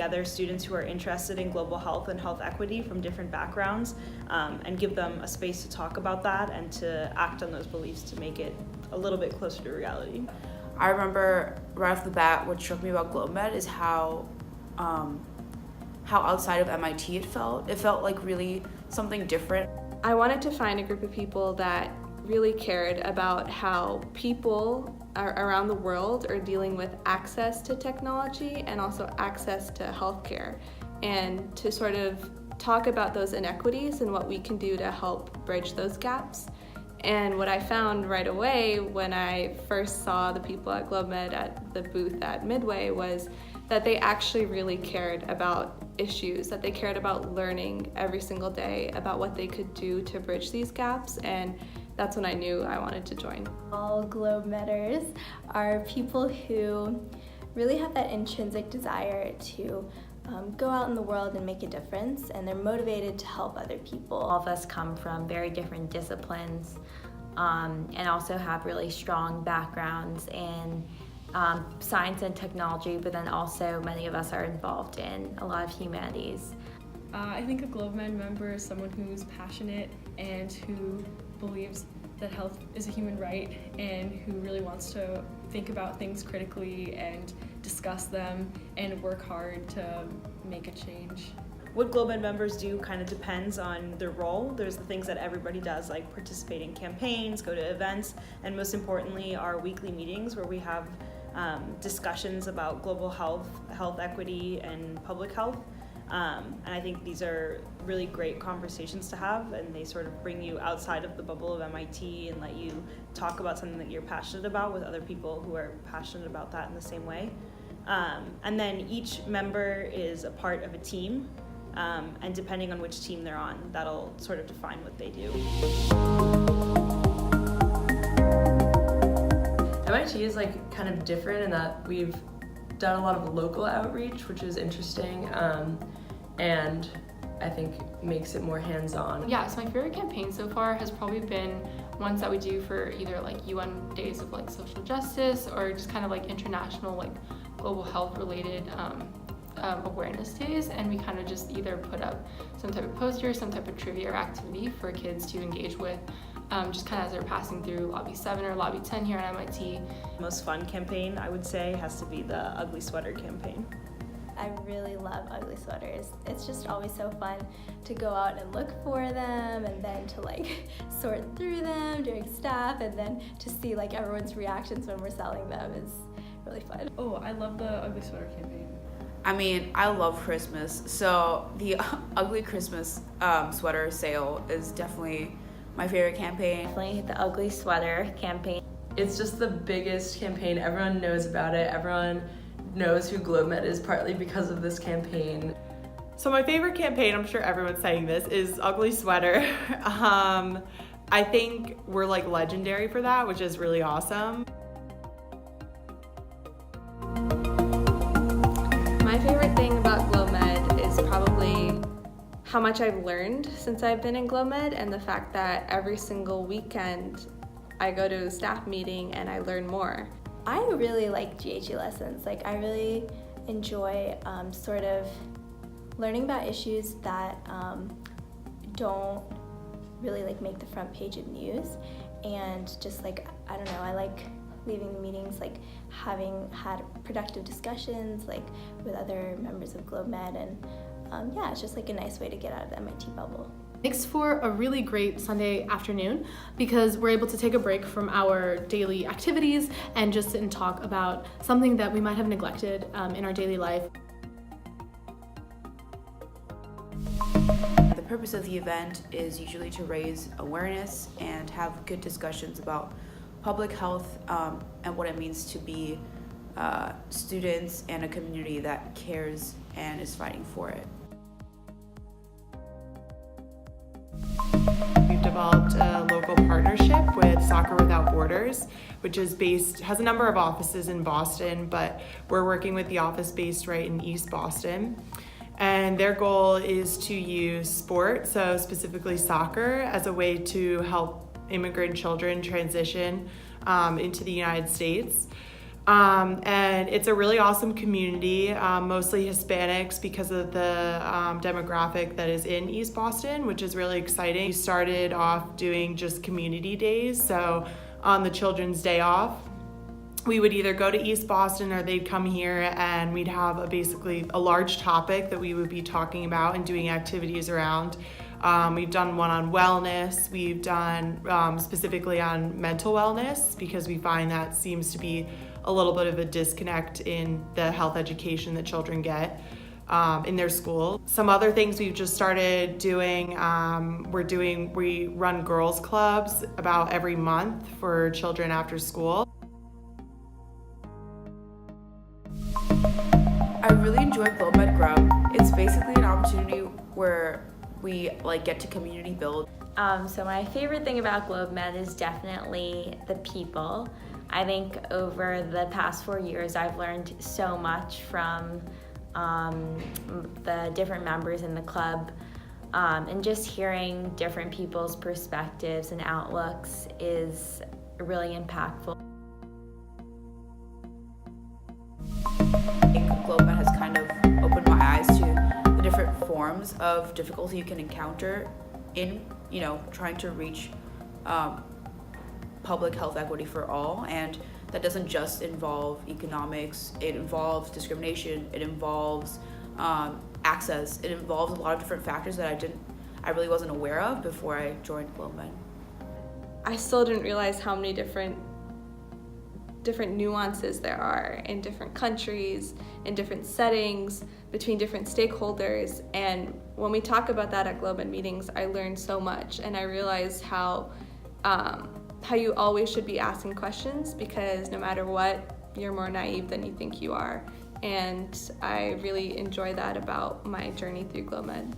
together students who are interested in global health and health equity from different backgrounds and give them a space to talk about that and to act on those beliefs to make it a little bit closer to reality. I remember right off the bat what struck me about GlobeMed is how outside of MIT it felt. It felt like really something different. I wanted to find a group of people that really cared about how people around the world are dealing with access to technology and also access to healthcare, and to sort of talk about those inequities and what we can do to help bridge those gaps. And what I found right away when I first saw the people at GlobeMed at the booth at Midway was that they actually really cared about issues, that they cared about learning every single day about what they could do to bridge these gaps, and that's when I knew I wanted to join. All GlobeMeders are people who really have that intrinsic desire to go out in the world and make a difference, and they're motivated to help other people. All of us come from very different disciplines and also have really strong backgrounds in science and technology, but then also many of us are involved in a lot of humanities. I think a GlobeMed member is someone who's passionate and who believes that health is a human right and who really wants to think about things critically and discuss them and work hard to make a change. What GlobeMed members do kind of depends on their role. There's the things that everybody does, like participate in campaigns, go to events, and most importantly our weekly meetings where we have discussions about global health, health equity, and public health. And I think these are really great conversations to have, and they sort of bring you outside of the bubble of MIT and let you talk about something that you're passionate about with other people who are passionate about that in the same way. And then each member is a part of a team, and depending on which team they're on, that'll sort of define what they do. MIT is like kind of different in that we've done a lot of local outreach, which is interesting, and I think makes it more hands-on. Yeah, so my favorite campaign so far has probably been ones that we do for either like UN days of like social justice or just kind of like international like global health related awareness days, and we kind of just either put up some type of poster, some type of trivia or activity for kids to engage with, just kind of as they're passing through Lobby 7 or Lobby 10 here at MIT. Most fun campaign, I would say, has to be the Ugly Sweater campaign. I really love ugly sweaters. It's just always so fun to go out and look for them, and then to like sort through them during staff, and then to see like everyone's reactions when we're selling them is really fun. Oh, I love the Ugly Sweater campaign. I mean, I love Christmas, so the Ugly Christmas sweater sale is definitely my favorite campaign. Definitely the Ugly Sweater campaign. It's just the biggest campaign. Everyone knows about it. Everyone knows who GlobeMed is partly because of this campaign. So my favorite campaign, I'm sure everyone's saying this, is Ugly Sweater. I think we're like legendary for that, which is really awesome. My favorite thing about GlobeMed is probably how much I've learned since I've been in GlobeMed, and the fact that every single weekend I go to a staff meeting and I learn more. I really like GHE lessons. Like, I really enjoy sort of learning about issues that don't really like make the front page of news, and just like, I don't know, I like leaving the meetings like having had productive discussions like with other members of GlobeMed, and yeah, it's just like a nice way to get out of the MIT bubble. Makes for a really great Sunday afternoon because we're able to take a break from our daily activities and just sit and talk about something that we might have neglected in our daily life. The purpose of the event is usually to raise awareness and have good discussions about public health and what it means to be students and a community that cares and is fighting for it. We've developed a local partnership with Soccer Without Borders, which is has a number of offices in Boston, but we're working with the office based right in East Boston. And their goal is to use sport, so specifically soccer, as a way to help immigrant children transition into the United States. And it's a really awesome community, mostly Hispanics because of the demographic that is in East Boston, which is really exciting. We started off doing just community days. So on the children's day off, we would either go to East Boston or they'd come here, and we'd have basically a large topic that we would be talking about and doing activities around. We've done one on wellness. We've done specifically on mental wellness because we find that seems to be a little bit of a disconnect in the health education that children get in their school. Some other things we've just started doing, we run girls clubs about every month for children after school. I really enjoy GlobeMed Grub. It's basically an opportunity where we get to community build. So my favorite thing about GlobeMed is definitely the people. I think over the past 4 years, I've learned so much from the different members in the club, and just hearing different people's perspectives and outlooks is really impactful. I think GlobeMed has kind of opened my eyes to the different forms of difficulty you can encounter in, trying to reach public health equity for all, and that doesn't just involve economics. It involves discrimination. It involves access. It involves a lot of different factors that I really wasn't aware of before I joined GlobeMed. I still didn't realize how many different nuances there are in different countries, in different settings, between different stakeholders. And when we talk about that at GlobeMed meetings, I learned so much, and I realized how you always should be asking questions, because no matter what, you're more naive than you think you are. And I really enjoy that about my journey through GlobeMed.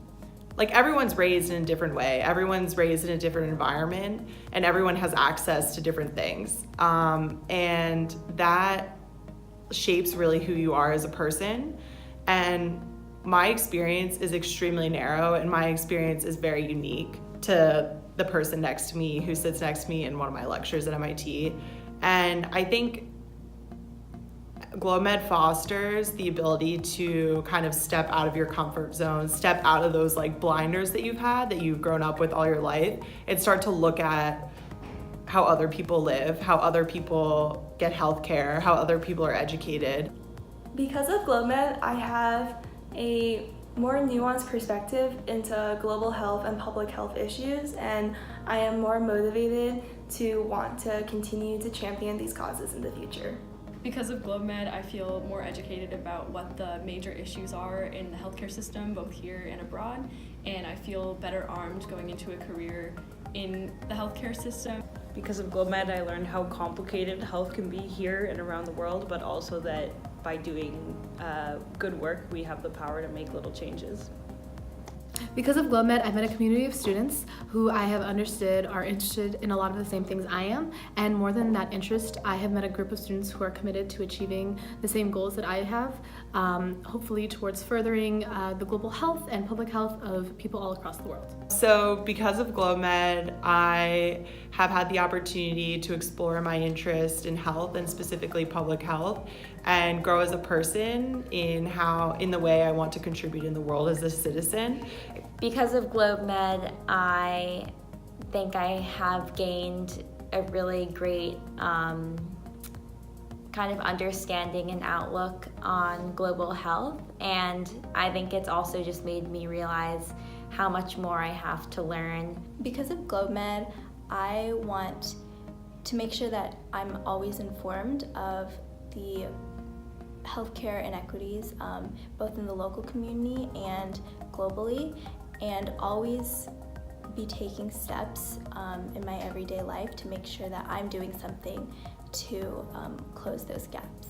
Everyone's raised in a different way. Everyone's raised in a different environment, and everyone has access to different things. And that shapes really who you are as a person. And my experience is extremely narrow, and my experience is very unique to the person next to me who sits next to me in one of my lectures at MIT. And I think GlobeMed fosters the ability to kind of step out of your comfort zone, step out of those blinders that you've had, that you've grown up with all your life, and start to look at how other people live, how other people get healthcare, how other people are educated. Because of GlobeMed, I have a more nuanced perspective into global health and public health issues, and I am more motivated to want to continue to champion these causes in the future. Because of GlobeMed, I feel more educated about what the major issues are in the healthcare system, both here and abroad, and I feel better armed going into a career in the healthcare system. Because of GlobeMed, I learned how complicated health can be here and around the world, but also that by doing good work, we have the power to make little changes. Because of GlobeMed, I've met a community of students who I have understood are interested in a lot of the same things I am, and more than that interest, I have met a group of students who are committed to achieving the same goals that I have, hopefully towards furthering the global health and public health of people all across the world. So because of GlobeMed, I have had the opportunity to explore my interest in health, and specifically public health, and grow as a person in the way I want to contribute in the world as a citizen. Because of GlobeMed, I think I have gained a really great kind of understanding and outlook on global health, and I think it's also just made me realize how much more I have to learn. Because of GlobeMed, I want to make sure that I'm always informed of the healthcare inequities, both in the local community and globally, and always be taking steps in my everyday life to make sure that I'm doing something to close those gaps.